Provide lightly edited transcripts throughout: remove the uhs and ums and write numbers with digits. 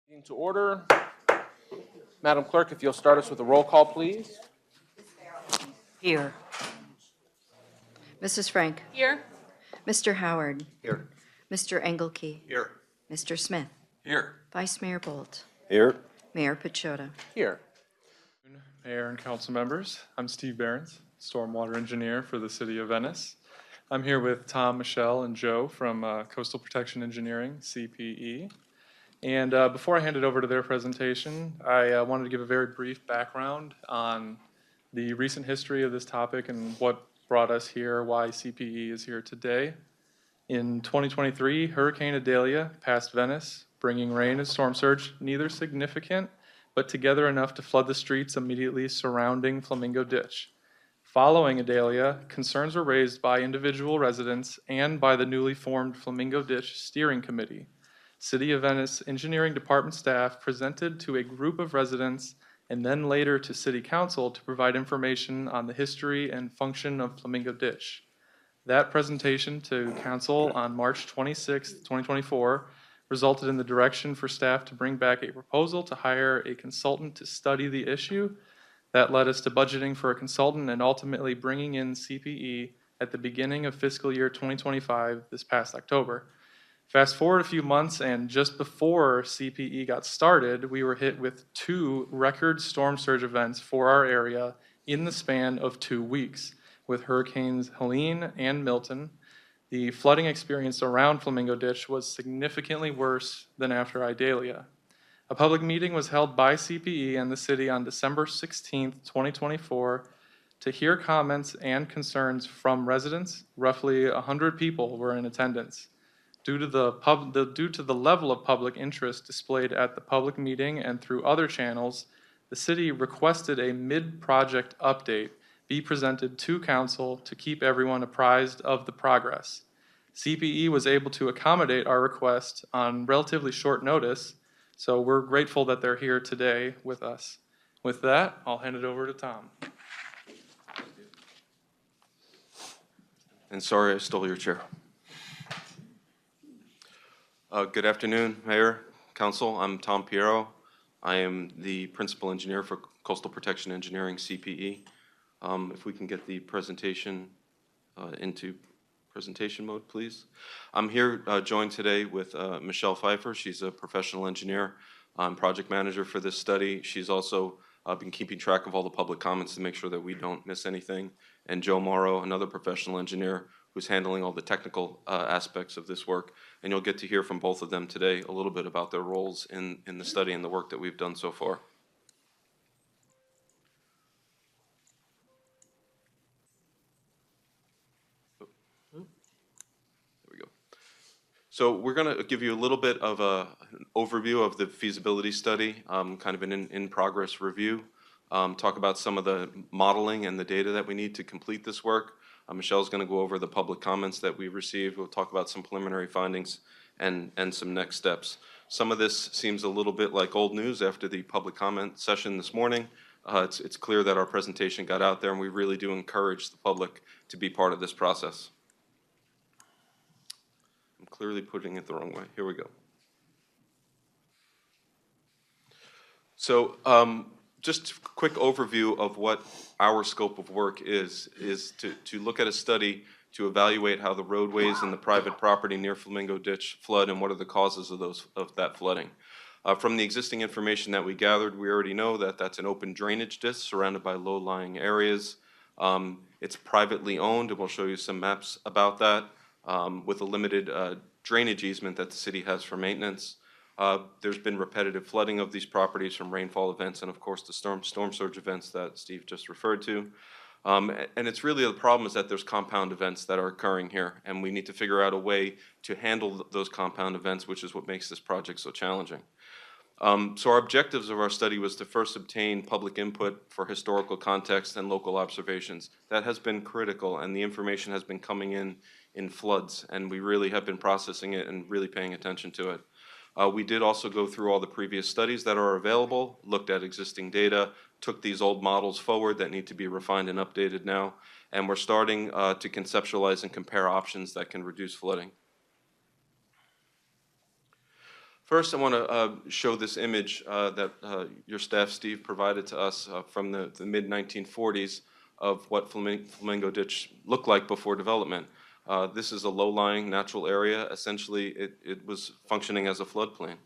Meeting to order. Madam Clerk, if you'll start us with a roll call, please. Here. Mrs. Frank. Here. Mr. Howard. Here. Mr. Engelke. Here. Mr. Smith. Here. Vice Mayor Bolt. Here. Mayor Pachota. Here. Mayor and council members, I'm Steve Berens, Stormwater Engineer for the City of Venice. I'm here with Tom, Michelle, and Joe from Coastal Protection Engineering, CPE. And before I hand it over to their presentation, I wanted to give a very brief background on the recent history of this topic and what brought us here, why CPE is here today. In 2023, Hurricane Idalia passed Venice, bringing rain and storm surge, neither significant, but together enough to flood the streets immediately surrounding Flamingo Ditch. Following Idalia, concerns were raised by individual residents and by the newly formed Flamingo Ditch Steering Committee. City of Venice Engineering Department staff presented to a group of residents and then later to City Council to provide information on the history and function of Flamingo Ditch. That presentation to Council on March 26, 2024, resulted in the direction for staff to bring back a proposal to hire a consultant to study the issue. That led us to budgeting for a consultant and ultimately bringing in CPE at the beginning of fiscal year 2025 this past October. Fast forward a few months, and just before CPE got started, we were hit with 2 record storm surge events for our area in the span of 2 weeks, with Hurricanes Helene and Milton. The flooding experience around Flamingo Ditch was significantly worse than after Idalia. A public meeting was held by CPE and the city on December 16, 2024, to hear comments and concerns from residents. Roughly 100 people were in attendance. Due to the level of public interest displayed at the public meeting and through other channels, the city requested a mid-project update be presented to council to keep everyone apprised of the progress. CPE was able to accommodate our request on relatively short notice, so we're grateful that they're here today with us. With that, I'll hand it over to Tom. And sorry I stole your chair. Good afternoon, Mayor, Council. I'm Tom Pierro. I am the Principal Engineer for Coastal Protection Engineering, CPE. If we can get the presentation into presentation mode, please. I'm here joined today with Michelle Pfeiffer. She's a professional engineer. I'm project manager for this study. She's also been keeping track of all the public comments to make sure that we don't miss anything. And Joe Morrow, another professional engineer who's handling all the technical aspects of this work. And you'll get to hear from both of them today a little bit about their roles in the study and the work that we've done so far. So we're going to give you a little bit of an overview of the feasibility study, kind of an in-progress review, talk about some of the modeling and the data that we need to complete this work. Michelle's going to go over the public comments that we received. We'll talk about some preliminary findings and some next steps. Some of this seems a little bit like old news after the public comment session this morning. It's clear that our presentation got out there, and we really do encourage the public to be part of this process. I'm clearly putting it the wrong way. Here we go. So just a quick overview of what our scope of work is to look at a study to evaluate how the roadways and the private property near Flamingo Ditch flood and what are the causes of that flooding. From the existing information that we gathered, we already know that that's an open drainage ditch surrounded by low-lying areas. It's privately owned, and we'll show you some maps about that, with a limited drainage easement that the city has for maintenance. There's been repetitive flooding of these properties from rainfall events and, of course, the storm surge events that Steve just referred to. And it's really the problem is that there's compound events that are occurring here, and we need to figure out a way to handle those compound events, which is what makes this project so challenging. So our objectives of our study was to first obtain public input for historical context and local observations. That has been critical, and the information has been coming in floods, and we really have been processing it and really paying attention to it. We did also go through all the previous studies that are available, looked at existing data, took these old models forward that need to be refined and updated now, and we're starting to conceptualize and compare options that can reduce flooding. First, I want to show this image that your staff, Steve, provided to us from the mid-1940s of what Flamingo Ditch looked like before development. This is a low-lying natural area. Essentially, it was functioning as a floodplain.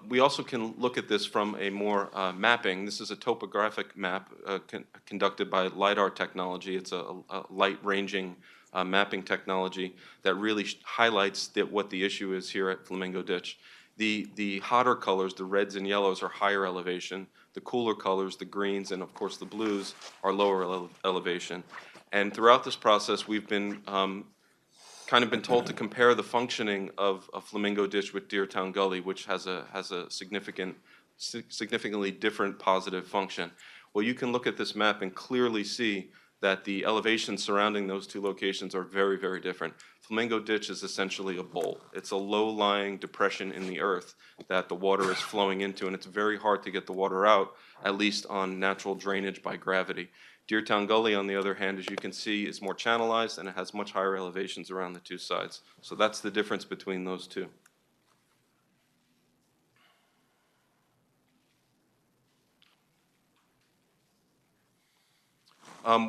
We also can look at this from a more mapping. This is a topographic map conducted by LiDAR technology. It's a light-ranging mapping technology that really highlights what the issue is here at Flamingo Ditch. The hotter colors, the reds and yellows, are higher elevation. The cooler colors, the greens and of course the blues, are lower elevation. And throughout this process, we've been kind of been told to compare the functioning of a Flamingo Ditch with Deertown Gully, which has a significantly different positive function. Well, you can look at this map and clearly see that the elevations surrounding those two locations are very, very different. Flamingo Ditch is essentially a bowl. It's a low-lying depression in the earth that the water is flowing into, and it's very hard to get the water out, at least on natural drainage by gravity. Deertown Gully, on the other hand, as you can see, is more channelized, and it has much higher elevations around the two sides. So that's the difference between those two.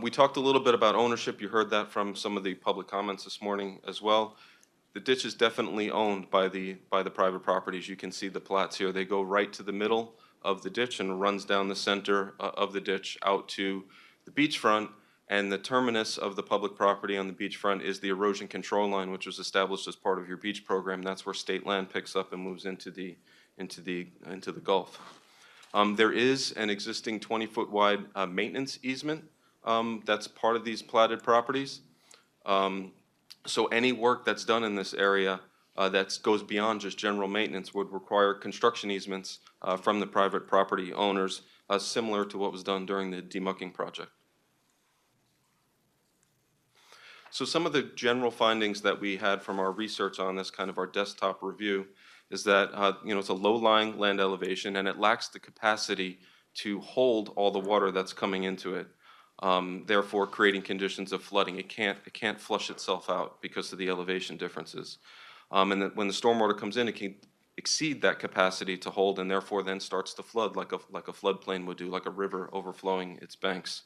We talked a little bit about ownership. You heard that from some of the public comments this morning as well. The ditch is definitely owned by the private properties. You can see the plats here. They go right to the middle of the ditch and runs down the center of the ditch out to the beachfront. And the terminus of the public property on the beachfront is the erosion control line, which was established as part of your beach program. That's where state land picks up and moves into the Gulf. There is an existing 20-foot wide maintenance easement that's part of these platted properties. So any work that's done in this area that goes beyond just general maintenance would require construction easements from the private property owners, similar to what was done during the demucking project. So some of the general findings that we had from our research on this, kind of our desktop review, is that it's a low-lying land elevation and it lacks the capacity to hold all the water that's coming into it, therefore creating conditions of flooding. It can't flush itself out because of the elevation differences. And that when the stormwater comes in, it can exceed that capacity to hold and therefore then starts to flood like a floodplain would do, like a river overflowing its banks.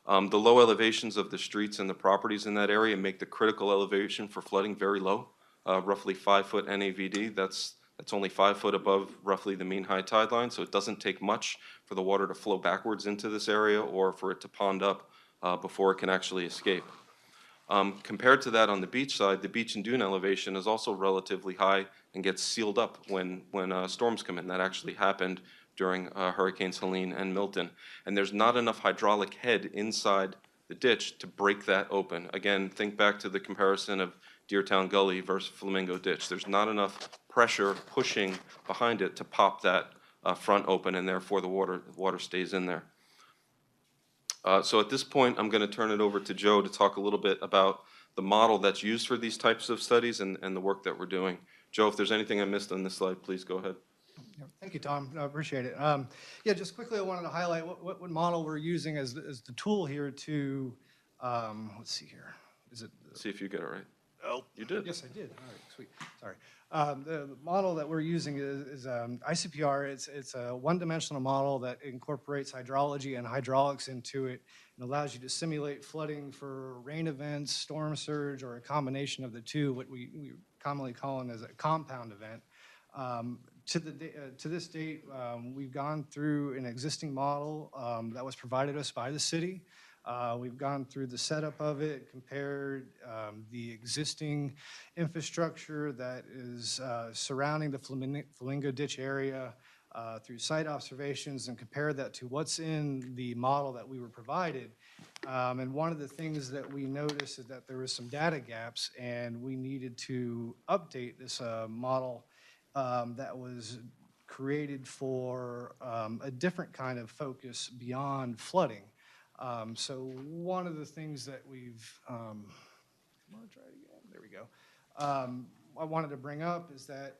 The low elevations of the streets and the properties in that area make the critical elevation for flooding very low, roughly 5-foot NAVD. That's only 5 foot above roughly the mean high tide line, so it doesn't take much for the water to flow backwards into this area or for it to pond up before it can actually escape. Compared to that on the beach side, the beach and dune elevation is also relatively high and gets sealed up when storms come in. That actually happened during Hurricanes Helene and Milton. And there's not enough hydraulic head inside the ditch to break that open. Again, think back to the comparison of Deertown Gully versus Flamingo Ditch. There's not enough pressure pushing behind it to pop that front open, and therefore the water stays in there. So at this point, I'm going to turn it over to Joe to talk a little bit about the model that's used for these types of studies and the work that we're doing. Joe, if there's anything I missed on this slide, please go ahead. Thank you, Tom. I appreciate it. Yeah, just quickly, I wanted to highlight what model we're using as the tool here to, let's see here. Is it? See if you get it right. Oh, you did. Yes, I did. All right, sweet. Sorry. The model that we're using is ICPR. It's a one-dimensional model that incorporates hydrology and hydraulics into it and allows you to simulate flooding for rain events, storm surge, or a combination of the two, what we commonly call it as a compound event. To this date, we've gone through an existing model that was provided us by the city. We've gone through the setup of it, compared the existing infrastructure that is surrounding the Flamingo Ditch area through site observations and compared that to what's in the model that we were provided. And one of the things that we noticed is that there was some data gaps and we needed to update this model that was created for a different kind of focus beyond flooding. So one of the things that we've, come on, try it again. There we go. I wanted to bring up is that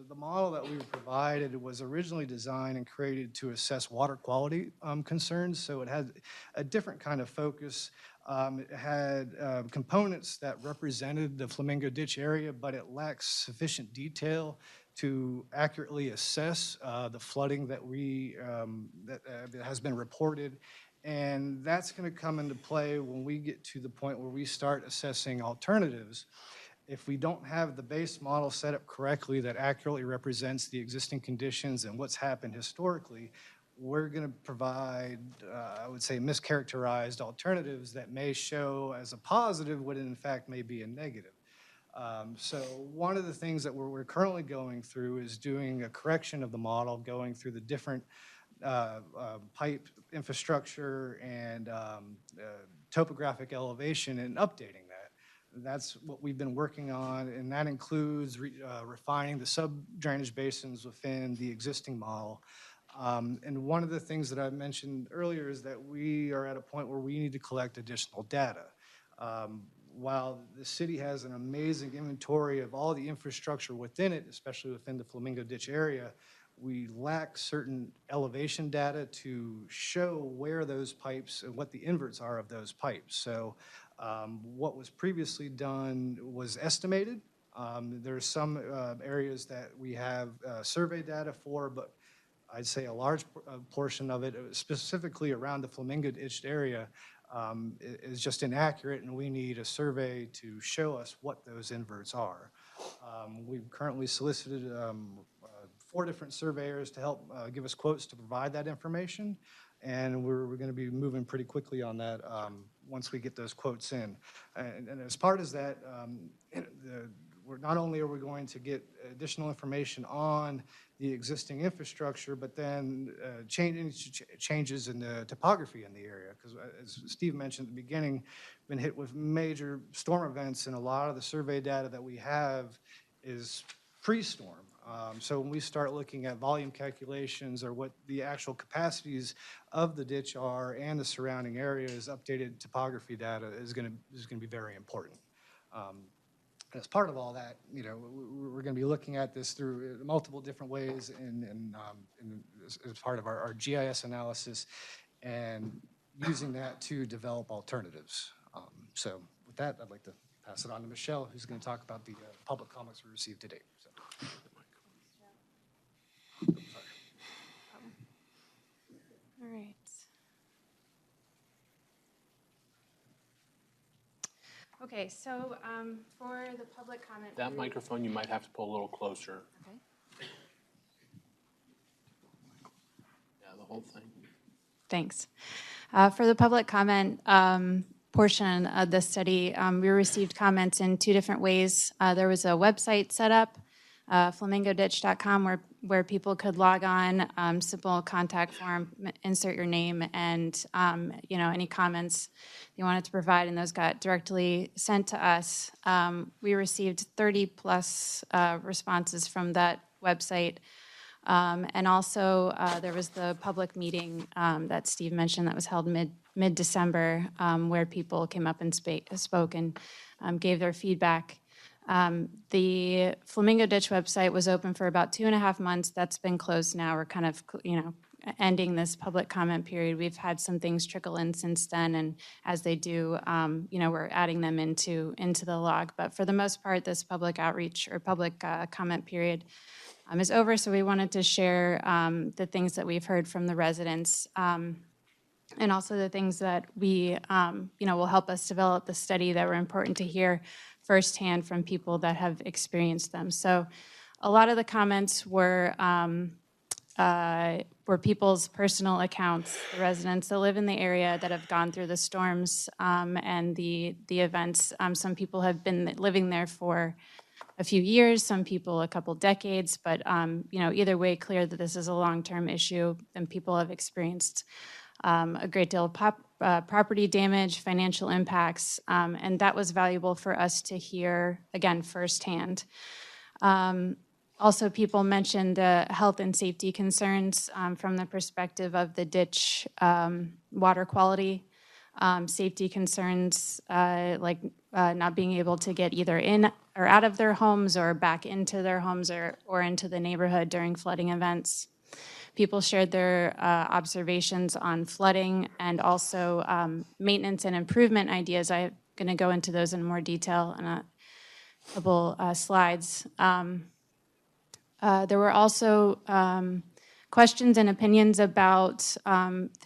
the model that we were provided was originally designed and created to assess water quality concerns, so it had a different kind of focus. It had components that represented the Flamingo Ditch area, but it lacks sufficient detail to accurately assess the flooding that has been reported. And that's going to come into play when we get to the point where we start assessing alternatives. If we don't have the base model set up correctly that accurately represents the existing conditions and what's happened historically, we're going to provide, I would say, mischaracterized alternatives that may show as a positive what in fact may be a negative. So one of the things that we're currently going through is doing a correction of the model, going through the different pipe infrastructure and topographic elevation and updating that. That's what we've been working on, and that includes refining the sub-drainage basins within the existing model. And one of the things that I mentioned earlier is that we are at a point where we need to collect additional data. While the city has an amazing inventory of all the infrastructure within it, especially within the Flamingo Ditch area, we lack certain elevation data to show where those pipes and what the inverts are of those pipes. So what was previously done was estimated. There's some areas that we have survey data for, but I'd say a large portion of it, specifically around the Flamingo Ditch area, is just inaccurate, and we need a survey to show us what those inverts are. We've currently solicited 4 different surveyors to help give us quotes to provide that information, and we're going to be moving pretty quickly on that once we get those quotes in. And as part of that, not only are we going to get additional information on the existing infrastructure, but then changes in the topography in the area. Because as Steve mentioned at the beginning, been hit with major storm events, and a lot of the survey data that we have is pre-storm. So when we start looking at volume calculations or what the actual capacities of the ditch are and the surrounding areas, updated topography data is going to be very important. And as part of all that, we're going to be looking at this through multiple different ways as part of our GIS analysis and using that to develop alternatives. So with that, I'd like to pass it on to Michelle, who's going to talk about the public comments we received today. So. All right. Okay, so for the public comment. That period- microphone, you might have to pull a little closer. Okay. Yeah, the whole thing. Thanks. For the public comment portion of the study, we received comments in 2 different ways. There was a website set up, flamingoditch.com, where people could log on, simple contact form, insert your name, and any comments you wanted to provide, and those got directly sent to us. We received 30 plus responses from that website. And also, there was the public meeting that Steve mentioned that was held mid-December, where people came up and spoke and gave their feedback. The Flamingo Ditch website was open for about 2.5 months. That's been closed now. We're kind of, ending this public comment period. We've had some things trickle in since then, and as they do, we're adding them into the log. But for the most part, this public outreach or public comment period is over. So we wanted to share the things that we've heard from the residents, and also the things that we, will help us develop the study that were important to hear firsthand from people that have experienced them. So a lot of the comments were people's personal accounts, the residents that live in the area that have gone through the storms and the events. Some people have been living there for a few years, some people a couple decades, but either way, clear that this is a long-term issue, and people have experienced a great deal of property damage, financial impacts, and that was valuable for us to hear, again, firsthand. Also, people mentioned the health and safety concerns from the perspective of the ditch water quality, safety concerns like not being able to get either in or out of their homes or back into their homes or into the neighborhood during flooding events. People shared their observations on flooding and also maintenance and improvement ideas. I'm going to go into those in more detail in a couple slides. There were also questions and opinions about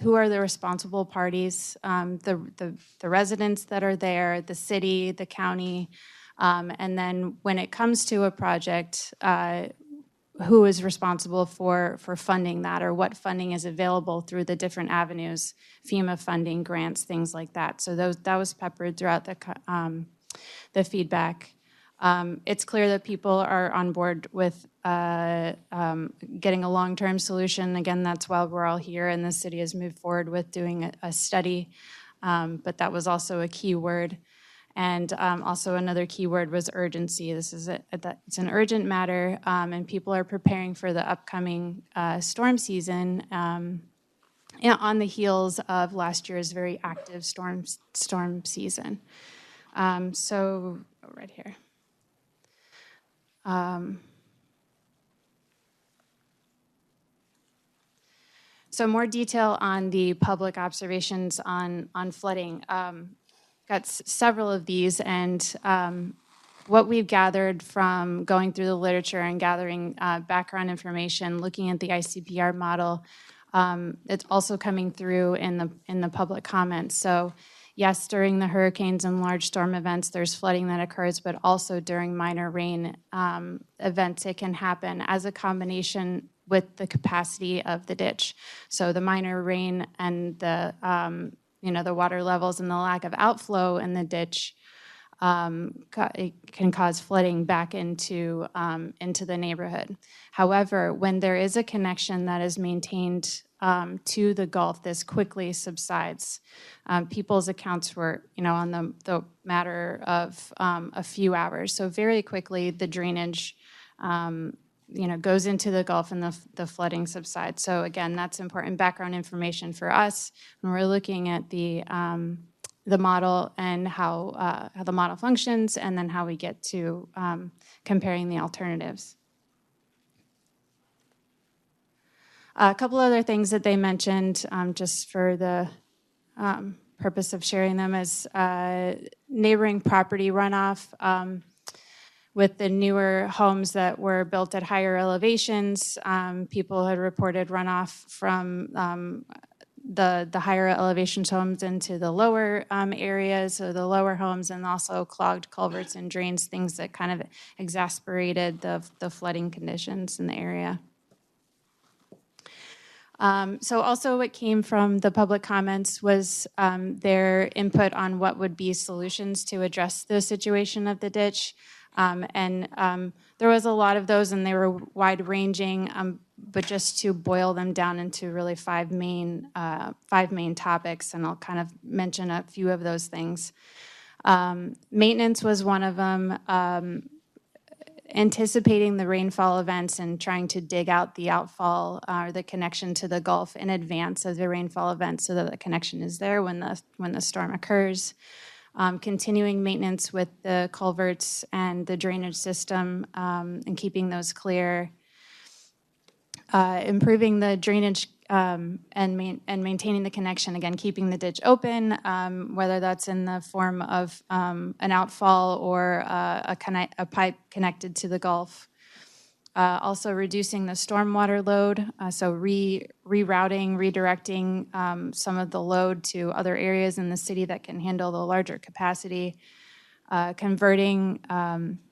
who are the responsible parties, the residents that are there, the city, the county, and then when it comes to a project, who is responsible for funding that, or what funding is available through the different avenues, FEMA funding, grants, things like that. So that was peppered throughout the feedback. It's clear that people are on board with getting a long-term solution. Again, that's why we're all here, and the city has moved forward with doing a study, but that was also a key word. And also another key word was urgency. This is it's an urgent matter, and people are preparing for the upcoming storm season on the heels of last year's very active storm season. So right here. So more detail on the public observations on flooding. Got several of these, and what we've gathered from going through the literature and gathering background information, looking at the ICPR model, it's also coming through in the public comments. So yes, during the hurricanes and large storm events, there's flooding that occurs, but also during minor rain events, it can happen as a combination with the capacity of the ditch. So the minor rain and the water levels and the lack of outflow in the ditch it can cause flooding back into the neighborhood. However, when there is a connection that is maintained to the Gulf, this quickly subsides. People's accounts were, on the matter of a few hours. So very quickly, the drainage goes into the Gulf and the flooding subsides. So again, that's important background information for us when we're looking at the model and how the model functions, and then how we get to comparing the alternatives. A couple other things that they mentioned, just for the purpose of sharing them, is neighboring property runoff. With the newer homes that were built at higher elevations, people had reported runoff from the higher elevations homes into the lower areas, or the lower homes, and also clogged culverts and drains, things that kind of exacerbated the flooding conditions in the area. So also what came from the public comments was their input on what would be solutions to address the situation of the ditch. There was a lot of those, and they were wide-ranging, but just to boil them down into really five main topics, and I'll kind of mention a few of those things. Maintenance was one of them. Anticipating the rainfall events and trying to dig out the outfall or the connection to the Gulf in advance of the rainfall event, so that the connection is there when the storm occurs. Continuing maintenance with the culverts and the drainage system, and keeping those clear. Improving the drainage and maintaining the connection, again, keeping the ditch open, whether that's in the form of an outfall or a pipe connected to the Gulf. Also reducing the stormwater load, so rerouting, redirecting some of the load to other areas in the city that can handle the larger capacity. Converting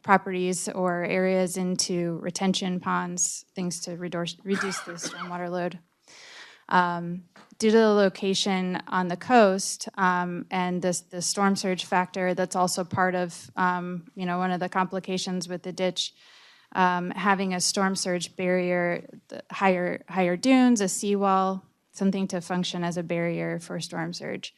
properties or areas into retention ponds, things to reduce the stormwater load. Due to the location on the coast and the storm surge factor, that's also part of one of the complications with the ditch. Having a storm surge barrier, higher dunes, a seawall, something to function as a barrier for storm surge.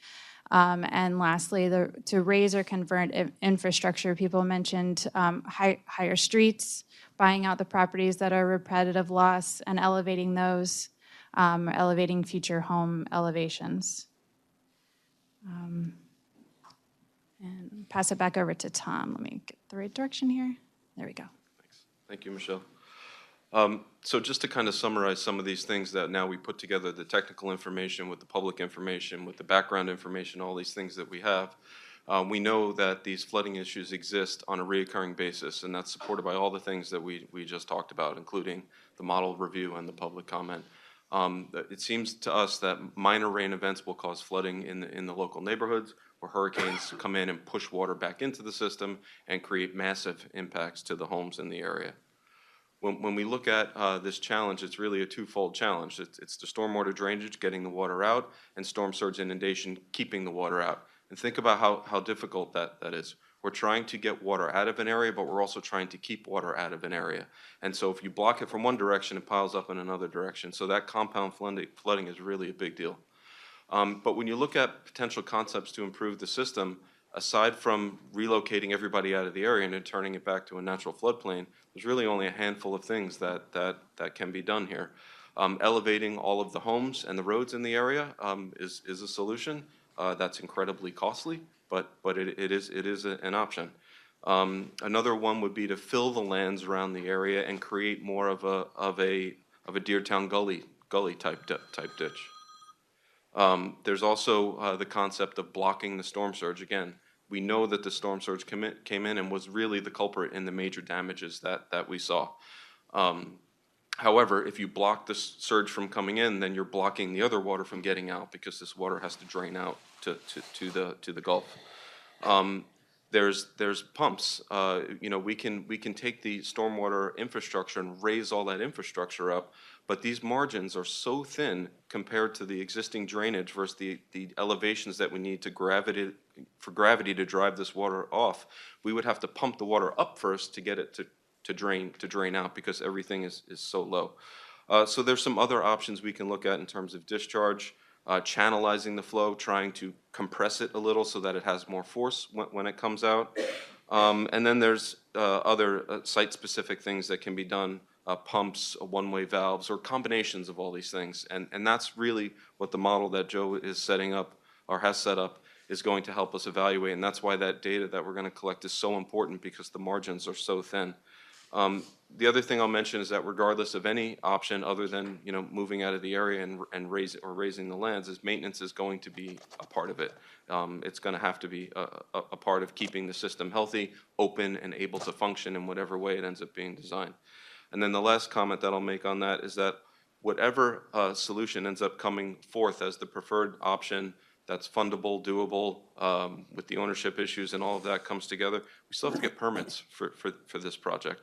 And lastly, to raise or convert infrastructure, people mentioned higher streets, buying out the properties that are repetitive loss, and elevating those, elevating future home elevations. And pass it back over to Tom. Let me get the right direction here. There we go. Thank you, Michelle. So just to kind of summarize some of these things that now we put together, the technical information with the public information, with the background information, all these things that we have, we know that these flooding issues exist on a reoccurring basis, and that's supported by all the things that we just talked about, including the model review and the public comment. It seems to us that minor rain events will cause flooding in the local neighborhoods, where hurricanes come in and push water back into the system and create massive impacts to the homes in the area. When we look at this challenge, it's really a twofold challenge. It's the stormwater drainage, getting the water out, and storm surge inundation, keeping the water out. And think about how difficult that is. We're trying to get water out of an area, but we're also trying to keep water out of an area. And so if you block it from one direction, it piles up in another direction. So that compound flooding is really a big deal. But when you look at potential concepts to improve the system, aside from relocating everybody out of the area and then turning it back to a natural floodplain, there's really only a handful of things that can be done here. Elevating all of the homes and the roads in the area is a solution. That's incredibly costly, but it is an option. Another one would be to fill the lands around the area and create more of a Deer Town gully type ditch. There's also the concept of blocking the storm surge. Again, we know that the storm surge came in and was really the culprit in the major damages that we saw. However, if you block the surge from coming in, then you're blocking the other water from getting out, because this water has to drain out to the Gulf. There's pumps. We can take the stormwater infrastructure and raise all that infrastructure up, but these margins are so thin compared to the existing drainage versus the elevations that we need for gravity to drive this water off. We would have to pump the water up first to get it to drain out, because everything is so low. So there's some other options we can look at in terms of discharge, channelizing the flow, trying to compress it a little so that it has more force when it comes out. And then there's other site-specific things that can be done, pumps, one-way valves, or combinations of all these things. And that's really what the model that Joe is setting up, or has set up, is going to help us evaluate. And that's why that data that we're going to collect is so important, because the margins are so thin. The other thing I'll mention is that regardless of any option other than moving out of the area and raising the lands, is maintenance is going to be a part of it. It's going to have to be a part of keeping the system healthy, open, and able to function in whatever way it ends up being designed. And then the last comment that I'll make on that is that whatever solution ends up coming forth as the preferred option that's fundable, doable, with the ownership issues and all of that comes together, we still have to get permits for this project.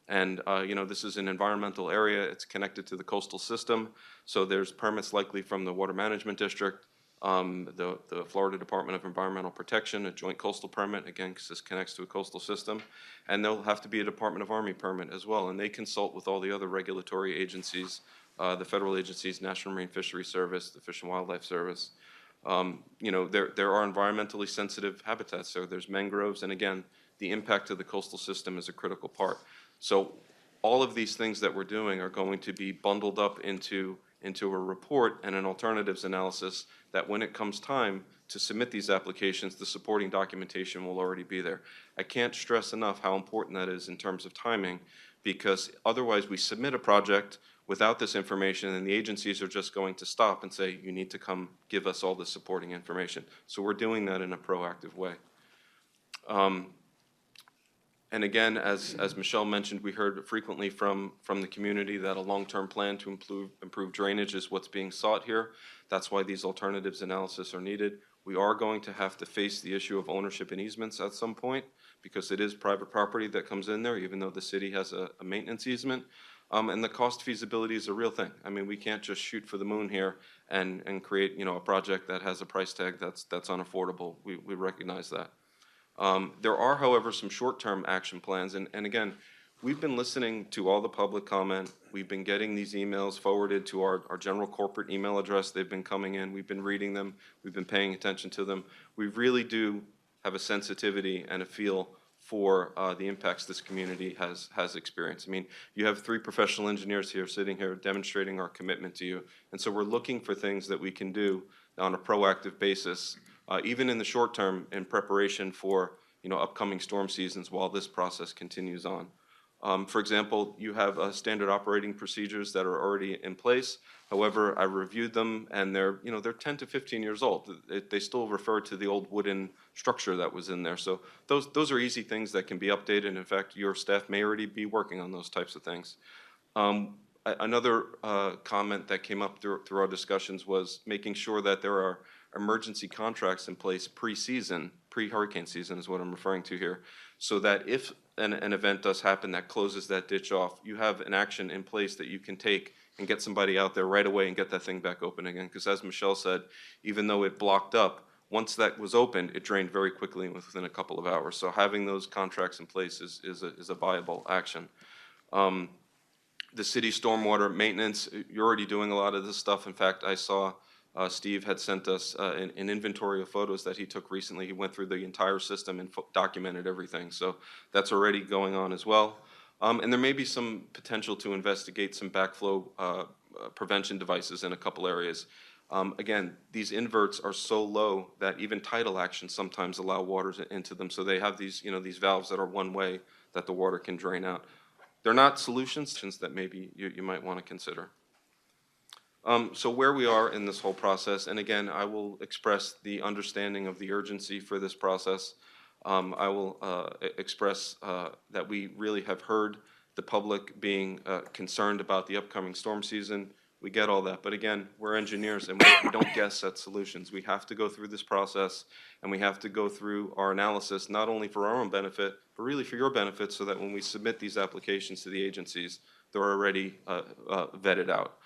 And this is an environmental area. It's connected to the coastal system, so there's permits likely from the Water Management District, the Florida Department of Environmental Protection, a joint coastal permit, again, because this connects to a coastal system, and there'll have to be a Department of Army permit as well, and they consult with all the other regulatory agencies, the federal agencies, National Marine Fisheries Service, the Fish and Wildlife Service. There are environmentally sensitive habitats, so there's mangroves, and again, the impact to the coastal system is a critical part. So all of these things that we're doing are going to be bundled up into a report and an alternatives analysis that when it comes time to submit these applications, the supporting documentation will already be there. I can't stress enough how important that is in terms of timing, because otherwise we submit a project without this information and the agencies are just going to stop and say, you need to come give us all the supporting information. So we're doing that in a proactive way. And again, as Michelle mentioned, we heard frequently from the community that a long-term plan to improve drainage is what's being sought here. That's why these alternatives analysis are needed. We are going to have to face the issue of ownership and easements at some point, because it is private property that comes in there, even though the city has a maintenance easement. And the cost feasibility is a real thing. I mean, we can't just shoot for the moon here and create a project that has a price tag that's unaffordable. We recognize that. There are, however, some short-term action plans, and again, we've been listening to all the public comment. We've been getting these emails forwarded to our general corporate email address. They've been coming in. We've been reading them. We've been paying attention to them. We really do have a sensitivity and a feel for the impacts this community has experienced. I mean, you have 3 professional engineers here sitting here demonstrating our commitment to you, and so we're looking for things that we can do on a proactive basis even in the short term in preparation for, upcoming storm seasons while this process continues on. For example, you have standard operating procedures that are already in place. However, I reviewed them and they're 10 to 15 years old. They still refer to the old wooden structure that was in there. So those are easy things that can be updated. In fact, your staff may already be working on those types of things. Another comment that came up through our discussions was making sure that there are emergency contracts in place pre-season, pre-hurricane season is what I'm referring to here, so that if an event does happen that closes that ditch off, you have an action in place that you can take and get somebody out there right away and get that thing back open again. Because as Michelle said, even though it blocked up, once that was opened, it drained very quickly within a couple of hours. So having those contracts in place is a viable action. The city stormwater maintenance, you're already doing a lot of this stuff. In fact, I saw Steve had sent us an inventory of photos that he took recently. He went through the entire system and documented everything. So that's already going on as well. And there may be some potential to investigate some backflow prevention devices in a couple areas. Again, these inverts are so low that even tidal actions sometimes allow waters into them. So they have these, these valves that are one way that the water can drain out. They're not solutions that maybe you might want to consider. So where we are in this whole process, and again, I will express the understanding of the urgency for this process. I will express that we really have heard the public being concerned about the upcoming storm season. We get all that, but again, we're engineers and we don't guess at solutions. We have to go through this process and we have to go through our analysis, not only for our own benefit, but really for your benefit, so that when we submit these applications to the agencies, they're already vetted out.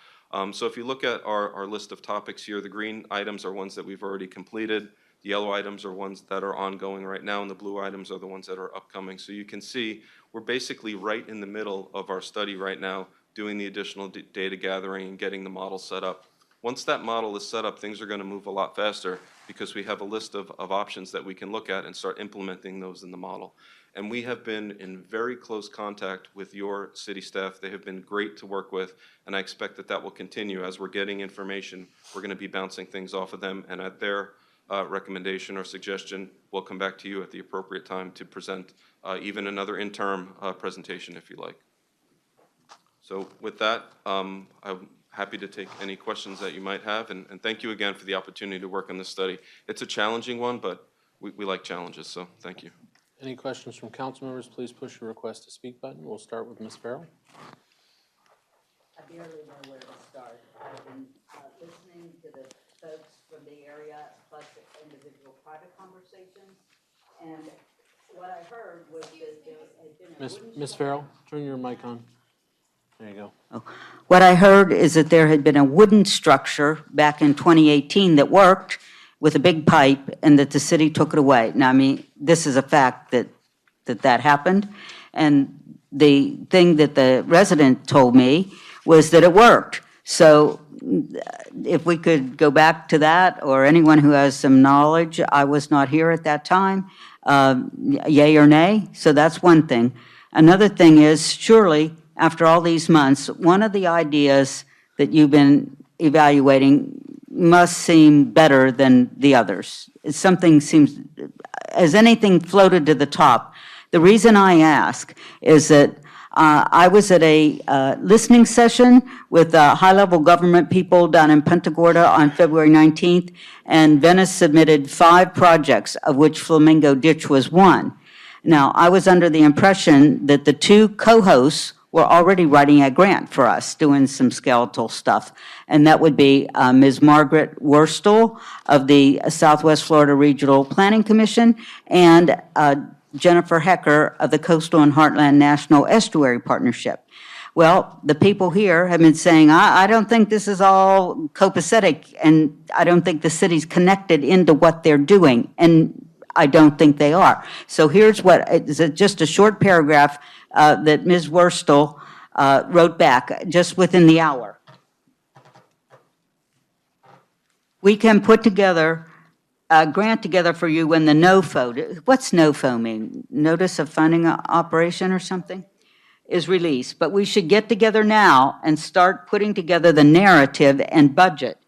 So if you look at our list of topics here, the green items are ones that we've already completed. The yellow items are ones that are ongoing right now, and the blue items are the ones that are upcoming. So you can see we're basically right in the middle of our study right now, doing the additional data gathering and getting the model set up. Once that model is set up, things are going to move a lot faster because we have a list of options that we can look at and start implementing those in the model. And we have been in very close contact with your city staff. They have been great to work with, and I expect that that will continue. As we're getting information, we're going to be bouncing things off of them, and at their recommendation or suggestion, we'll come back to you at the appropriate time to present even another interim presentation if you like. So with that, I'm happy to take any questions that you might have, and thank you again for the opportunity to work on this study. It's a challenging one, but we like challenges, so thank you. Any questions from council members, please push your request to speak button. We'll start with Ms. Farrell. I barely know where to start. I've been listening to the folks from the area, plus individual private conversations, and what I heard was that there had been a wooden Ms. Farrell, turn your mic on. There you go. What I heard is that there had been a wooden structure back in 2018 that worked with a big pipe, and that the city took it away. Now, I mean, this is a fact that happened, and the thing that the resident told me was that it worked. So if we could go back to that, or anyone who has some knowledge, I was not here at that time, yay or nay, so that's one thing. Another thing is, surely, after all these months, one of the ideas that you've been evaluating must seem better than the others. Something seems, has anything floated to the top? The reason I ask is that I was at a listening session with high-level government people down in Punta Gorda on February 19th, and Venice submitted 5 projects, of which Flamingo Ditch was one. Now, I was under the impression that the 2 co-hosts were already writing a grant for us, doing some skeletal stuff. And that would be Ms. Margaret Worstel of the Southwest Florida Regional Planning Commission and Jennifer Hecker of the Coastal and Heartland National Estuary Partnership. Well, the people here have been saying, I don't think this is all copacetic, and I don't think the city's connected into what they're doing, and I don't think they are. So here's what, it's just a short paragraph that Ms. Worstel wrote back just within the hour. We can put together a grant together for you when the NOFO, what's NOFO mean? Notice of Funding Operation or something? Is released. But we should get together now and start putting together the narrative and budget.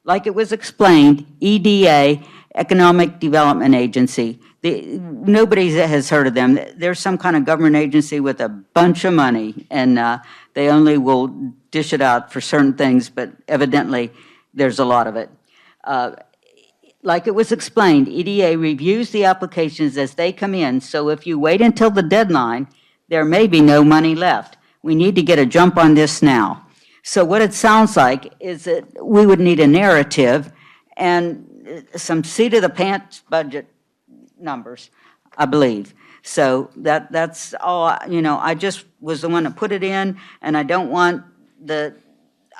Like it was explained, EDA Economic Development Agency. Nobody has heard of them. They're some kind of government agency with a bunch of money, and they only will dish it out for certain things, but evidently there's a lot of it. Like it was explained, EDA reviews the applications as they come in, so if you wait until the deadline, there may be no money left. We need to get a jump on this now. So what it sounds like is that we would need a narrative and some seat-of-the-pants budget numbers, I believe. So that's all, I just was the one that put it in, and I don't want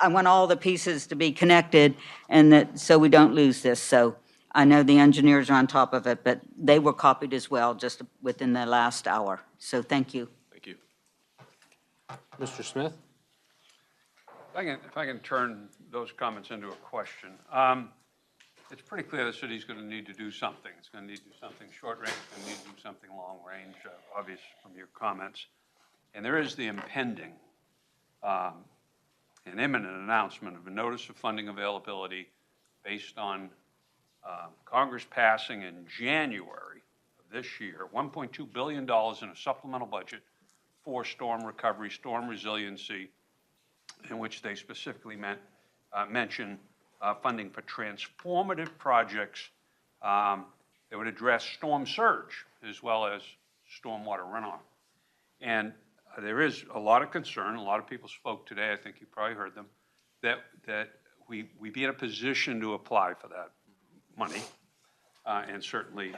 I want all the pieces to be connected, and that, so we don't lose this. So I know the engineers are on top of it, but they were copied as well just within the last hour. So thank you. Thank you. Mr. Smith? If I can turn those comments into a question. It's pretty clear the city's going to need to do something. It's going to need to do something short range, it's going to need to do something long range, obvious from your comments. And there is the impending an imminent announcement of a notice of funding availability based on Congress passing in January of this year $1.2 billion in a supplemental budget for storm recovery, storm resiliency, in which they specifically mention funding for transformative projects that would address storm surge as well as stormwater runoff. And there is a lot of concern, a lot of people spoke today, I think you probably heard them, that we be in a position to apply for that money. And certainly,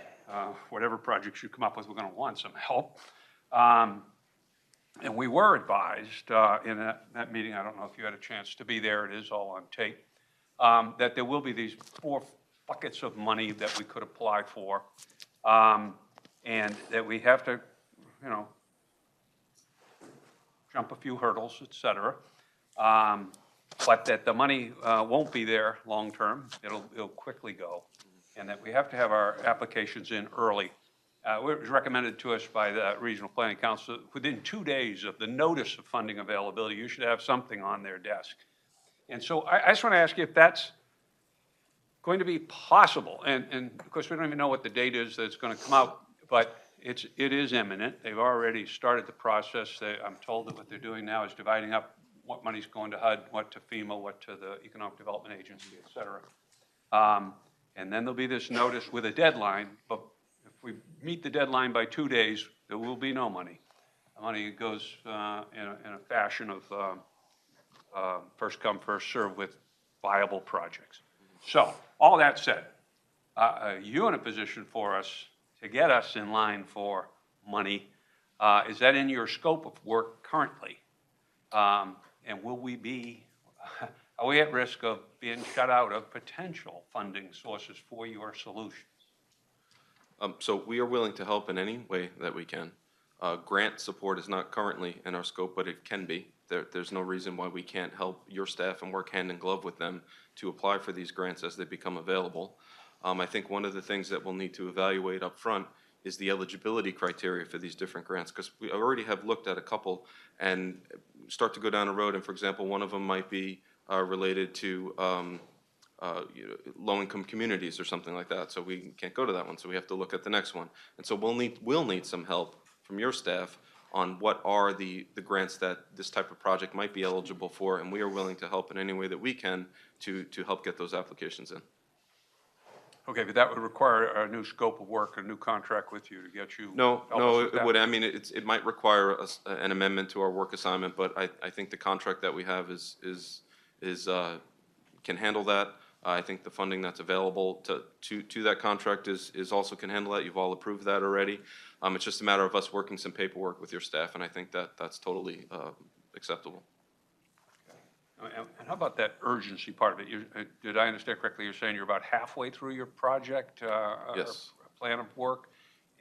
whatever projects you come up with, we're going to want some help. And we were advised in that meeting, I don't know if you had a chance to be there, it is all on tape, that there will be these 4 buckets of money that we could apply for, and that we have to, jump a few hurdles, et cetera, but that the money won't be there long term. It'll quickly go, and that we have to have our applications in early. It was recommended to us by the Regional Planning Council within 2 days of the notice of funding availability, you should have something on their desk. And so I just want to ask you if that's going to be possible. And of course, we don't even know what the date is that it's going to come out, but it is imminent. They've already started the process. I'm told that what they're doing now is dividing up what money's going to HUD, what to FEMA, what to the Economic Development Agency, et cetera. And then there'll be this notice with a deadline, but if we meet the deadline by 2 days, there will be no money. The money goes in a fashion of first come, first serve with viable projects. So, all that said, are you in a position for us to get us in line for money? Is that in your scope of work currently? And will we be, are we at risk of being shut out of potential funding sources for your solutions? So we are willing to help in any way that we can. Grant support is not currently in our scope, but it can be. There's no reason why we can't help your staff and work hand in glove with them to apply for these grants as they become available. I think one of the things that we'll need to evaluate up front is the eligibility criteria for these different grants, because we already have looked at a couple and start to go down a road, and for example, one of them might be related to low-income communities or something like that, so we can't go to that one, so we have to look at the next one. And so we'll need some help from your staff on what are the grants that this type of project might be eligible for, and we are willing to help in any way that we can to help get those applications in. Okay, but that would require a new scope of work, a new contract with you to get you. No, it would. I mean, it might require an amendment to our work assignment, but I think the contract that we have can handle that. I think the funding that's available to that contract is also can handle that. You've all approved that already. It's just a matter of us working some paperwork with your staff, and I think that's totally acceptable. And how about that urgency part of it? Did I understand correctly? You're saying you're about halfway through your project, yes. Plan of work,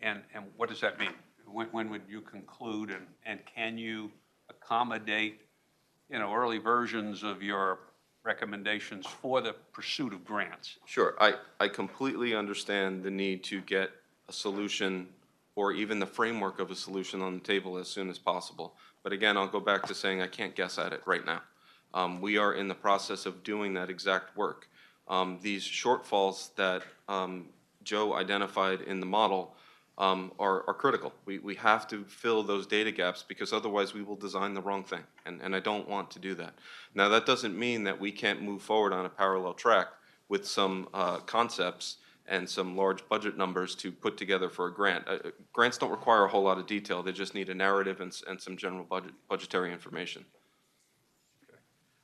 and what does that mean? When would you conclude, and can you accommodate, early versions of your recommendations for the pursuit of grants? Sure, I completely understand the need to get a solution or even the framework of a solution on the table as soon as possible. But again, I'll go back to saying I can't guess at it right now. We are in the process of doing that exact work. These shortfalls that Joe identified in the model are critical. We have to fill those data gaps because otherwise we will design the wrong thing, and I don't want to do that. Now, that doesn't mean that we can't move forward on a parallel track with some concepts and some large budget numbers to put together for a grant. Grants don't require a whole lot of detail. They just need a narrative and some general budgetary information.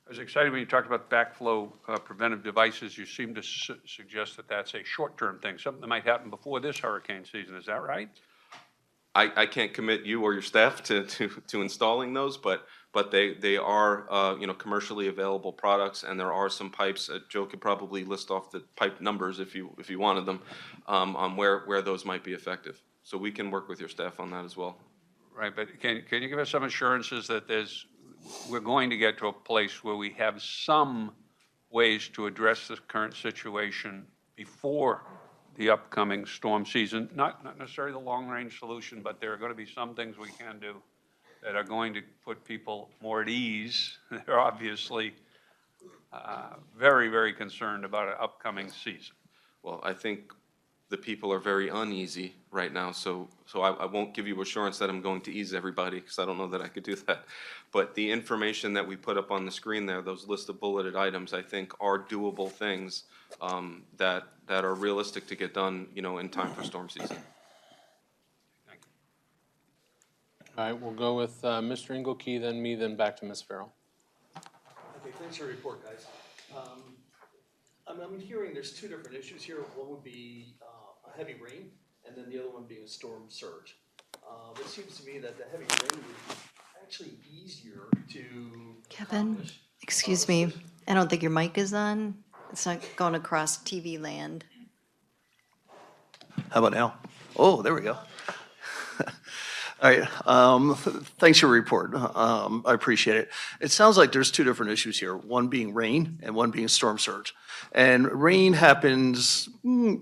I was excited when you talked about backflow preventive devices. You seem to suggest that that's a short-term thing, something that might happen before this hurricane season. Is that right? I can't commit you or your staff to installing those, but they are commercially available products, and there are some pipes. Joe could probably list off the pipe numbers if you wanted them, on where those might be effective. So we can work with your staff on that as well. Right, but can you give us some assurances that we're going to get to a place where we have some ways to address the current situation before the upcoming storm season? Not necessarily the long-range solution, but there are going to be some things we can do that are going to put people more at ease. They're obviously very, very concerned about an upcoming season. Well, I think the people are very uneasy right now, so I won't give you assurance that I'm going to ease everybody, because I don't know that I could do that. But the information that we put up on the screen there, those list of bulleted items, I think are doable things that are realistic to get done, in time for storm season. Thank you. All right, we'll go with Mr. Engelke, then me, then back to Ms. Farrell. Okay, thanks for your report, guys. I'm hearing there's two different issues here. One would be a heavy rain, and then the other one being a storm surge. It seems to me that the heavy rain would be actually easier to Kevin, accomplish. excuse me. I don't think your mic is on. It's not going across TV land. How about now? Oh, there we go. All right, thanks for your report. I appreciate it. It sounds like there's two different issues here, one being rain and one being storm surge. And rain happens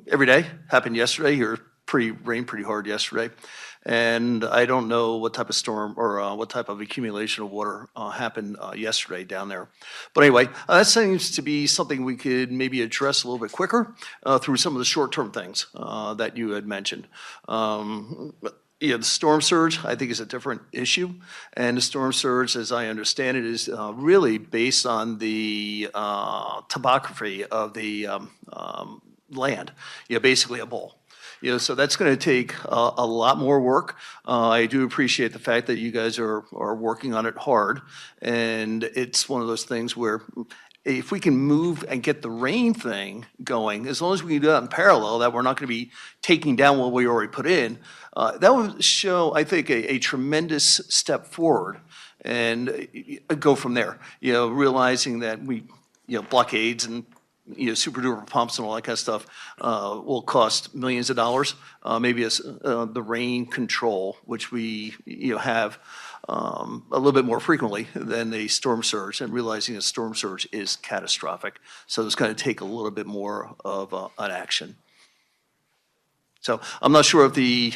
every day, happened yesterday here, rained pretty hard yesterday. And I don't know what type of storm or what type of accumulation of water happened yesterday down there. But anyway, that seems to be something we could maybe address a little bit quicker through some of the short-term things that you had mentioned. The storm surge, I think, is a different issue. And the storm surge, as I understand it, is really based on the topography of the land, basically a bowl. So that's going to take a lot more work. I do appreciate the fact that you guys are working on it hard. And it's one of those things where if we can move and get the rain thing going, as long as we can do that in parallel, that we're not going to be taking down what we already put in, that would show, I think, a tremendous step forward and go from there. Realizing that blockades and super duper pumps and all that kind of stuff will cost millions of dollars. Maybe it's the rain control, which we have a little bit more frequently than a storm surge, and realizing a storm surge is catastrophic. So it's going to take a little bit more of an action. So I'm not sure if the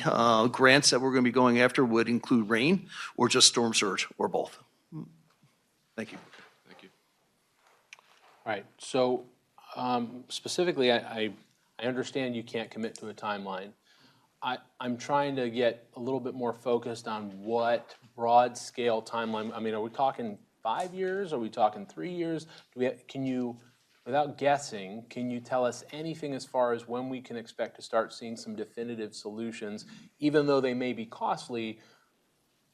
grants that we're going to be going after would include rain or just storm surge or both. Thank you. Thank you. All right, so specifically, I understand you can't commit to a timeline. I'm trying to get a little bit more focused on what broad scale timeline. I mean, are we talking 5 years? Are we talking 3 years? Can you, without guessing, can you tell us anything as far as when we can expect to start seeing some definitive solutions, even though they may be costly?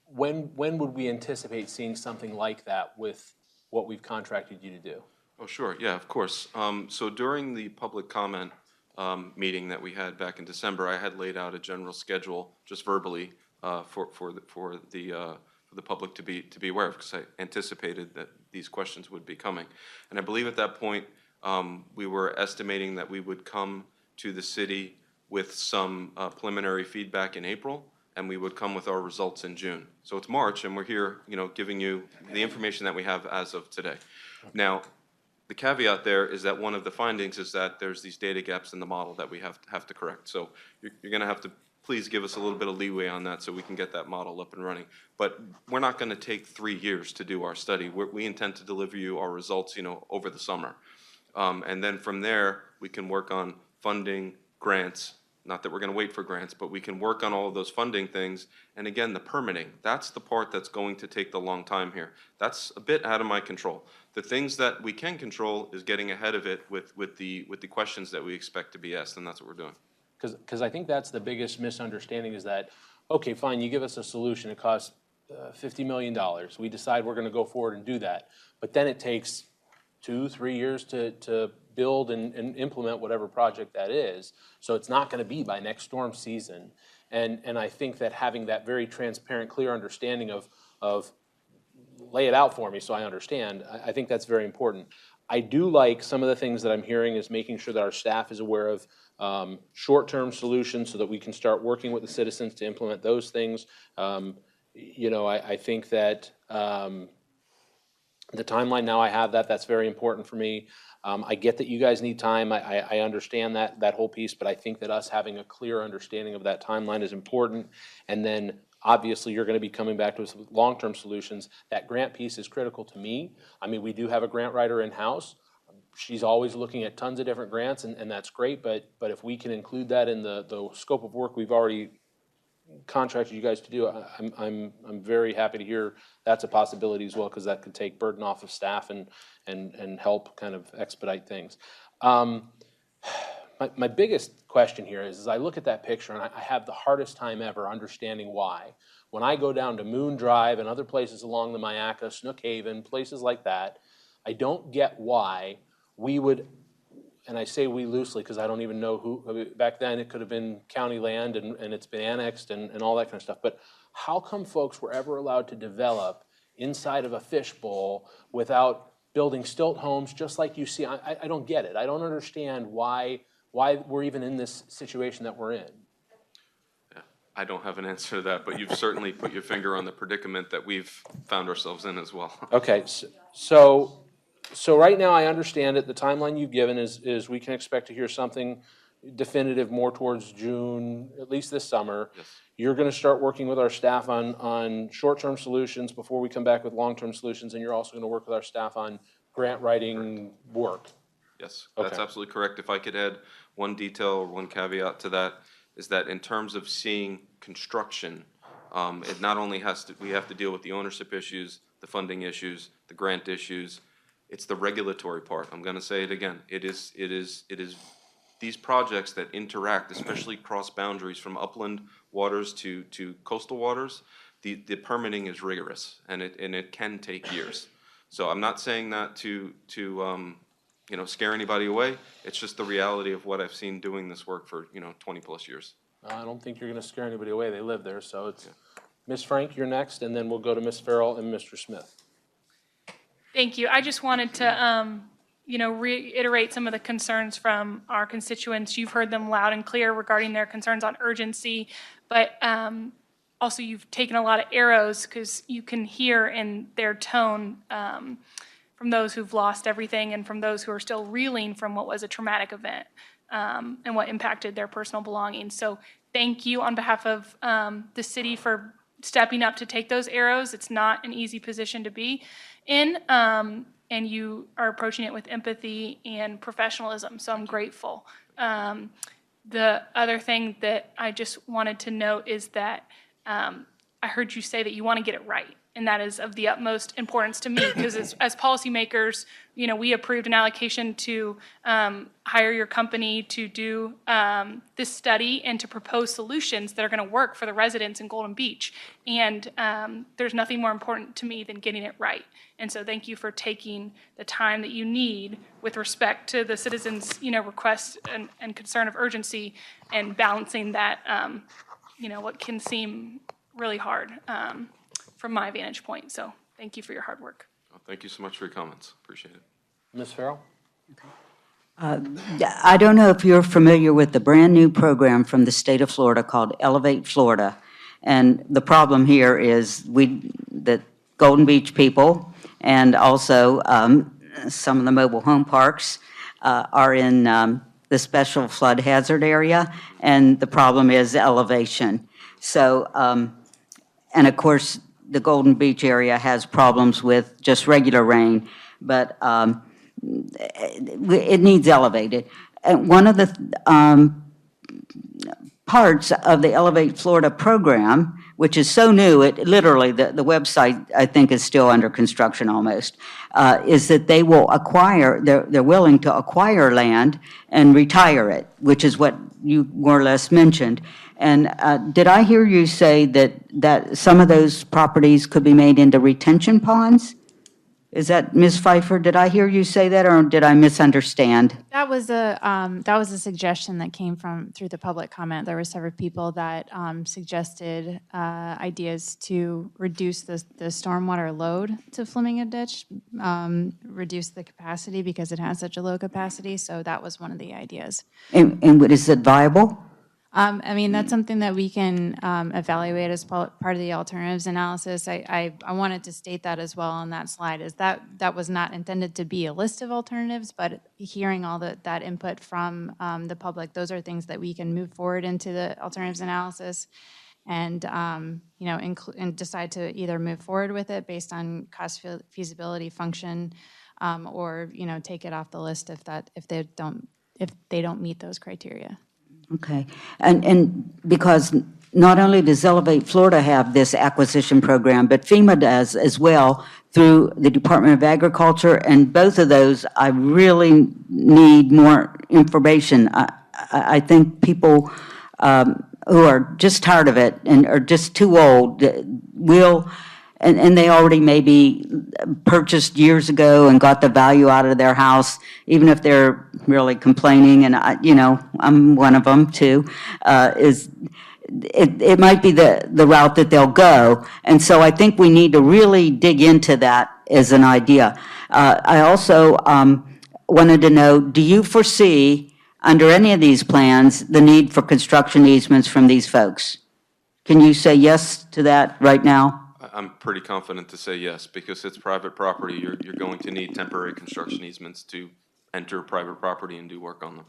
When would we anticipate seeing something like that with what we've contracted you to do? Oh, sure. Yeah, of course. So during the public comment meeting that we had back in December, I had laid out a general schedule, just verbally, for the public to be aware of, because I anticipated that these questions would be coming. And I believe at that point we were estimating that we would come to the city with some preliminary feedback in April, and we would come with our results in June. So it's March, and we're here, giving you the information that we have as of today. Now, the caveat there is that one of the findings is that there's these data gaps in the model that we have to correct. So you're going to have to please give us a little bit of leeway on that so we can get that model up and running. But we're not going to take 3 years to do our study. We intend to deliver you our results, over the summer. And then from there, we can work on funding, grants, not that we're going to wait for grants, but we can work on all of those funding things. And again, the permitting, that's the part that's going to take the long time here. That's a bit out of my control. The things that we can control is getting ahead of it with the questions that we expect to be asked, and that's what we're doing. Because I think that's the biggest misunderstanding is that, okay, fine, you give us a solution, it costs $50 million. We decide we're going to go forward and do that. But then it takes 2-3 years to build and implement whatever project that is. So it's not going to be by next storm season. And I think that having that very transparent, clear understanding of lay it out for me so I understand, I think that's very important. I do like some of the things that I'm hearing is making sure that our staff is aware of short-term solutions so that we can start working with the citizens to implement those things. You know, I think that the timeline now I have that's very important for me. I get that you guys need time. I understand that whole piece, but I think that us having a clear understanding of that timeline is important. And then obviously you're going to be coming back to us with long-term solutions. That grant piece is critical to me. I mean, we do have a grant writer in-house. She's always looking at tons of different grants, and that's great, but if we can include that in the scope of work we've already contracted you guys to do, I'm very happy to hear that's a possibility as well, because that could take burden off of staff and help kind of expedite things. My biggest question here is I look at that picture and I have the hardest time ever understanding why. When I go down to Moon Drive and other places along the Myakka, Snook Haven, places like that, I don't get why we would, and I say we loosely because I don't even know who, back then it could have been county land and it's been annexed and all that kind of stuff, but how come folks were ever allowed to develop inside of a fishbowl without building stilt homes just like you see? I don't get it. I don't understand why we're even in this situation that we're in. Yeah, I don't have an answer to that, but you've certainly put your finger on the predicament that we've found ourselves in as well. Okay, so right now I understand it. The timeline you've given is we can expect to hear something definitive more towards June, at least this summer. Yes. You're going to start working with our staff on short-term solutions before we come back with long-term solutions, and you're also going to work with our staff on grant writing work. Yes, that's Okay. absolutely correct. If I could add one detail or one caveat to that, is that in terms of seeing construction, it not only we have to deal with the ownership issues, the funding issues, the grant issues, it's the regulatory part. I'm going to say it again. It is these projects that interact, especially cross boundaries from upland waters to coastal waters. The permitting is rigorous, and it can take years. So I'm not saying that to scare anybody away. It's just the reality of what I've seen doing this work for 20 plus years. I don't think you're going to scare anybody away. They live there, so it's Ms. Frank, you're next, and then we'll go to Ms. Farrell and Mr. Smith. Thank you. I just wanted to, reiterate some of the concerns from our constituents. You've heard them loud and clear regarding their concerns on urgency, but also you've taken a lot of arrows because you can hear in their tone from those who've lost everything and from those who are still reeling from what was a traumatic event and what impacted their personal belongings. So thank you on behalf of the city for stepping up to take those arrows. It's not an easy position to be in, and you are approaching it with empathy and professionalism, so I'm grateful. The other thing that I just wanted to note is that I heard you say that you want to get it right, and that is of the utmost importance to me, because as policymakers, we approved an allocation to hire your company to do this study and to propose solutions that are going to work for the residents in Golden Beach. And there's nothing more important to me than getting it right. And so thank you for taking the time that you need with respect to the citizens' request and concern of urgency, and balancing that, what can seem really hard from my vantage point. So thank you for your hard work. Well, thank you so much for your comments. Appreciate it. Ms. Farrell? I don't know if you're familiar with the brand-new program from the state of Florida called Elevate Florida. And the problem here is the Golden Beach people and also some of the mobile home parks are in the special flood hazard area, and the problem is elevation. So, and of course, the Golden Beach area has problems with just regular rain, but it needs elevated. And one of the parts of the Elevate Florida program, which is so new, it literally, the website, I think, is still under construction almost, is that they will acquire, they're willing to acquire land and retire it, which is what you more or less mentioned. And did I hear you say that some of those properties could be made into retention ponds? Is that, Ms. Pfeiffer, did I hear you say that, or did I misunderstand? That was a suggestion that came through the public comment. There were several people that suggested ideas to reduce the stormwater load to Flamingo Ditch, reduce the capacity because it has such a low capacity. So that was one of the ideas. And is it viable? I mean, that's something that we can evaluate as part of the alternatives analysis. I wanted to state that as well on that slide, is that was not intended to be a list of alternatives, but hearing all that input from the public, those are things that we can move forward into the alternatives analysis and, you know, and decide to either move forward with it based on cost feasibility function or, you know, take it off the list if they don't meet those criteria. Okay, and because not only does Elevate Florida have this acquisition program, but FEMA does as well through the Department of Agriculture, and both of those, I really need more information. I think people who are just tired of it and are just too old will, and they already maybe purchased years ago and got the value out of their house, even if they're really complaining, and you know, I'm one of them too, it might be the route that they'll go. And so I think we need to really dig into that as an idea. I also wanted to know, do you foresee, under any of these plans, the need for construction easements from these folks? Can you say yes to that right now? I'm pretty confident to say yes, because it's private property. You're going to need temporary construction easements to enter private property and do work on them.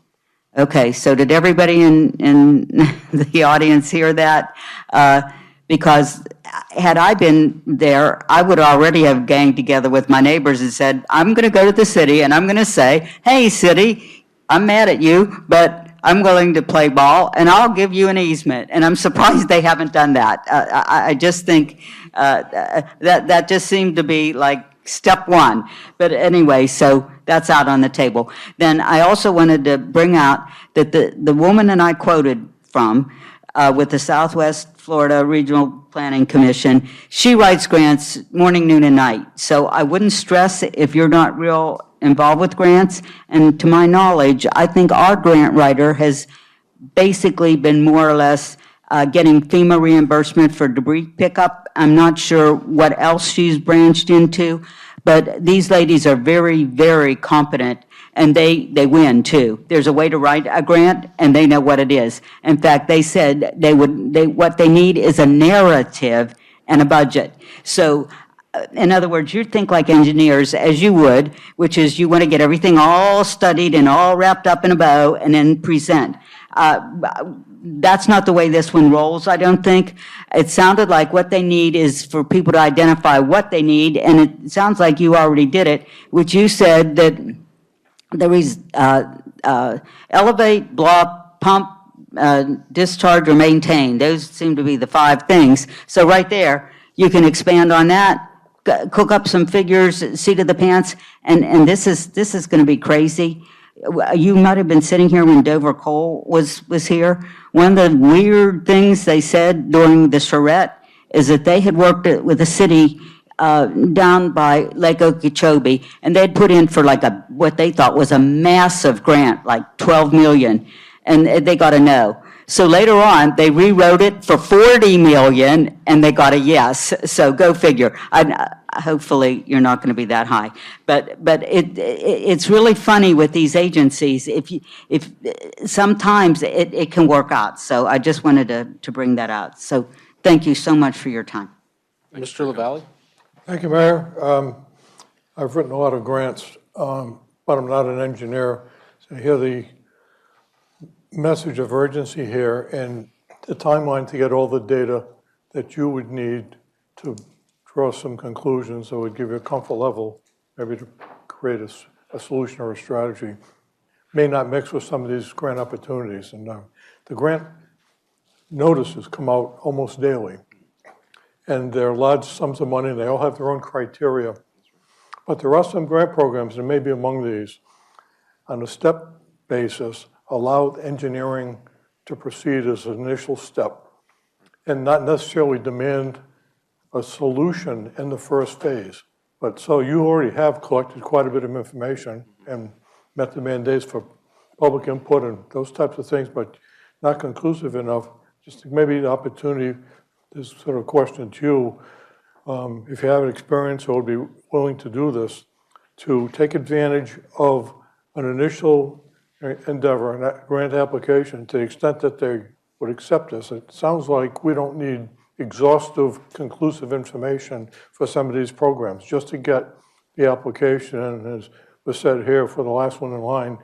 Okay, so did everybody in the audience hear that? Because had I been there, I would already have ganged together with my neighbors and said, I'm going to go to the city and I'm going to say, hey, city, I'm mad at you, but I'm willing to play ball and I'll give you an easement. And I'm surprised they haven't done that. I just think that just seemed to be like step one. But anyway, so that's out on the table. Then I also wanted to bring out that the woman and I quoted from with the Southwest Florida Regional Planning Commission, she writes grants morning, noon, and night. So I wouldn't stress if you're not real involved with grants. And to my knowledge, I think our grant writer has basically been more or less getting FEMA reimbursement for debris pickup. I'm not sure what else she's branched into, but these ladies are very, very competent, and they win too. There's a way to write a grant, and they know what it is. In fact, they said what they need is a narrative and a budget. So in other words, you think like engineers, as you would, which is you want to get everything all studied and all wrapped up in a bow and then present. That's not the way this one rolls, I don't think. It sounded like what they need is for people to identify what they need, and it sounds like you already did it, which you said that there is elevate, block, pump, discharge, or maintain. Those seem to be the 5 things. So right there, you can expand on that, cook up some figures, seat of the pants, and this is going to be crazy. You might have been sitting here when Dover Cole was here. One of the weird things they said during the charrette is that they had worked with a city down by Lake Okeechobee, and they'd put in for like what they thought was a massive grant, like $12 million, and they got a no. So later on, they rewrote it for $40 million, and they got a yes. So go figure. Hopefully, you're not going to be that high. But it's really funny with these agencies. If sometimes it can work out. So I just wanted to bring that out. So thank you so much for your time. Mr. LaValle? Thank you, Mayor. I've written a lot of grants, but I'm not an engineer. So I hear the message of urgency here and the timeline to get all the data that you would need to draw some conclusions that would give you a comfort level, maybe to create a solution or a strategy. may not mix with some of these grant opportunities. And the grant notices come out almost daily. And they're large sums of money, and they all have their own criteria. But there are some grant programs, and maybe among these, on a step basis, allow engineering to proceed as an initial step and not necessarily demand a solution in the first phase. But so you already have collected quite a bit of information and met the mandates for public input and those types of things, but not conclusive enough. Just maybe the opportunity, this sort of question to you, if you have an experience or would be willing to do this, to take advantage of an initial endeavor, and that grant application, to the extent that they would accept this. It sounds like we don't need exhaustive, conclusive information for some of these programs, just to get the application, and as was said here, for the last one in line,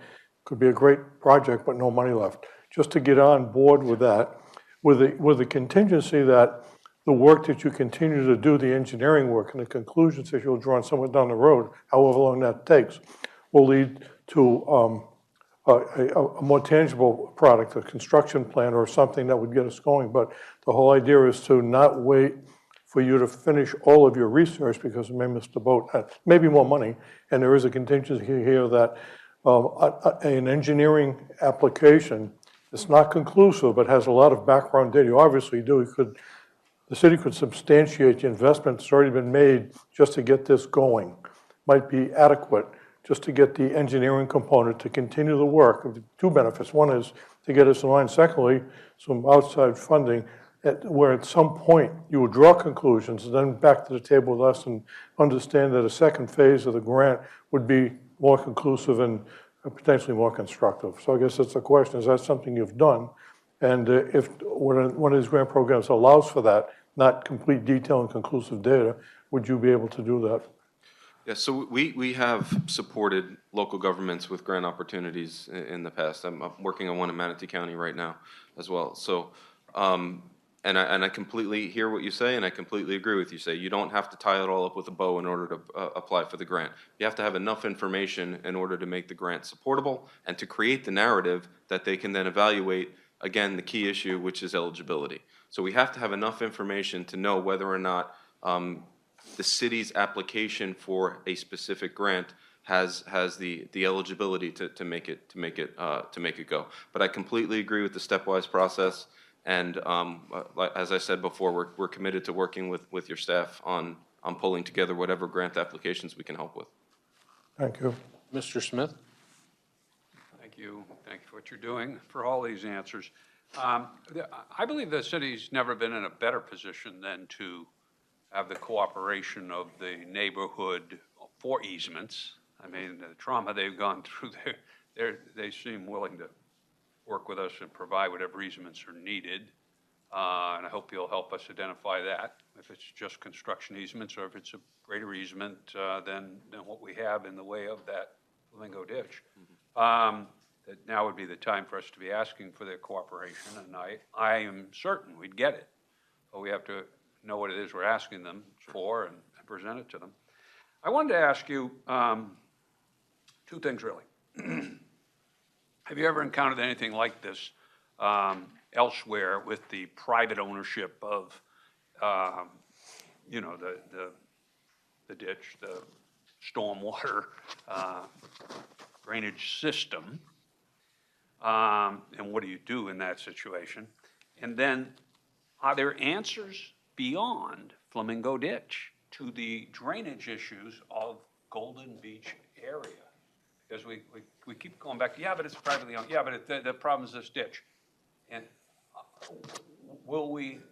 could be a great project, but no money left. Just to get on board with that, with the contingency that the work that you continue to do, the engineering work, and the conclusions that you'll draw on somewhere down the road, however long that takes, will lead to a more tangible product, a construction plan or something that would get us going. But the whole idea is to not wait for you to finish all of your research because you may miss the boat. Maybe more money, and there is a contingency here that an engineering application is not conclusive but has a lot of background data. You obviously do. The city could substantiate the investment that's already been made just to get this going. Might be adequate just to get the engineering component to continue the work. Two benefits. One is to get us in line. Secondly, some outside funding where at some point you would draw conclusions and then back to the table with us and understand that a second phase of the grant would be more conclusive and potentially more constructive. So I guess that's the question. Is that something you've done? And if one of these grant programs allows for that, not complete detail and conclusive data, would you be able to do that? Yeah, so we have supported local governments with grant opportunities in the past. I'm working on one in Manatee County right now as well. So, and I completely hear what you say, and I completely agree with you. Say you don't have to tie it all up with a bow in order to apply for the grant. You have to have enough information in order to make the grant supportable and to create the narrative that they can then evaluate, again, the key issue, which is eligibility. So we have to have enough information to know whether or not the city's application for a specific grant has the eligibility to make it go. But I completely agree with the stepwise process, and as I said before, we're committed to working with your staff on pulling together whatever grant applications we can help with. Thank you. Mr. Smith? Thank you. Thank you for what you're doing, for all these answers. I believe the city's never been in a better position than to have the cooperation of the neighborhood for easements. I mean, the trauma they've gone through, they seem willing to work with us and provide whatever easements are needed. And I hope you'll help us identify that, if it's just construction easements or if it's a greater easement than what we have in the way of that Flamingo ditch. That now would be the time for us to be asking for their cooperation, and I am certain we'd get it. But we have to know what it is we're asking them for and present it to them. I wanted to ask you two things, really. Have you ever encountered anything like this elsewhere with the private ownership of, you know, the ditch, the stormwater drainage system? And what do you do in that situation? And then, are there answers beyond Flamingo Ditch to the drainage issues of Golden Beach area? Because we keep going back, yeah, but it's privately owned, yeah, but the problem is this ditch. And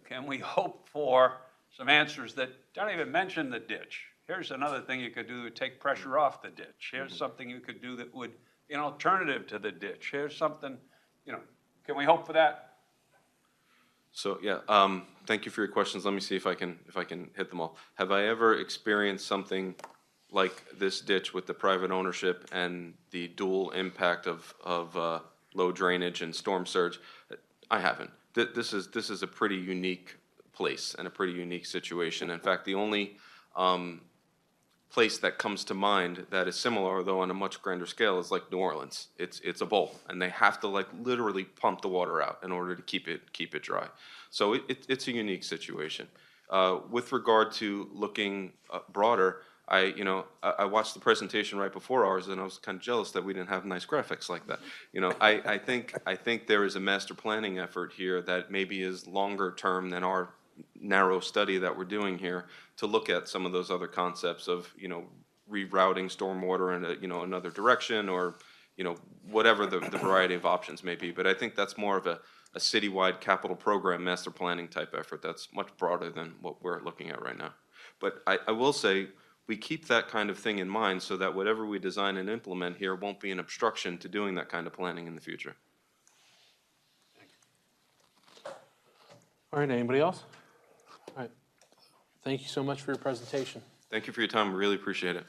can we hope for some answers that don't even mention the ditch? Here's another thing you could do to take pressure off the ditch. Here's something you could do that would be an alternative to the ditch. Here's something, you know, can we hope for that? So yeah, thank you for your questions. Let me see if I can hit them all. Have I ever experienced something like this ditch with the private ownership and the dual impact of low drainage and storm surge? I haven't. This is a pretty unique place and a pretty unique situation. In fact, the only place that comes to mind that is similar, although on a much grander scale, is like New Orleans. It's a bowl, and they have to like literally pump the water out in order to keep it dry. So it's a unique situation. With regard to looking broader, I watched the presentation right before ours, and I was kind of jealous that we didn't have nice graphics like that. I think there is a master planning effort here that maybe is longer term than our narrow study that we're doing here, to look at some of those other concepts of, rerouting stormwater in another direction, or, whatever the variety of options may be. But I think that's more of a citywide capital program master planning type effort that's much broader than what we're looking at right now. But I will say, we keep that kind of thing in mind so that whatever we design and implement here won't be an obstruction to doing that kind of planning in the future. All right, anybody else? All right. Thank you so much for your presentation. Thank you for your time. We really appreciate it.